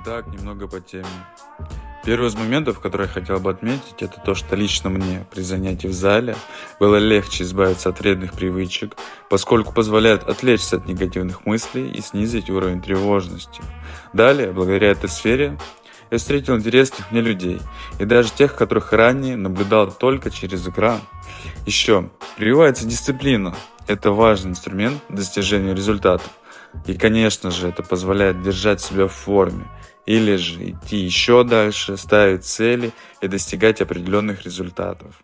Итак, немного по теме. Первый из моментов, который я хотел бы отметить, это то, что лично мне при занятии в зале было легче избавиться от вредных привычек, поскольку позволяет отвлечься от негативных мыслей и снизить уровень тревожности. Далее, благодаря этой сфере, я встретил интересных мне людей, и даже тех, которых ранее наблюдал только через экран. Еще прививается дисциплина. Это важный инструмент достижения результатов. И, конечно же, это позволяет держать себя в форме, или же идти еще дальше, ставить цели и достигать определенных результатов.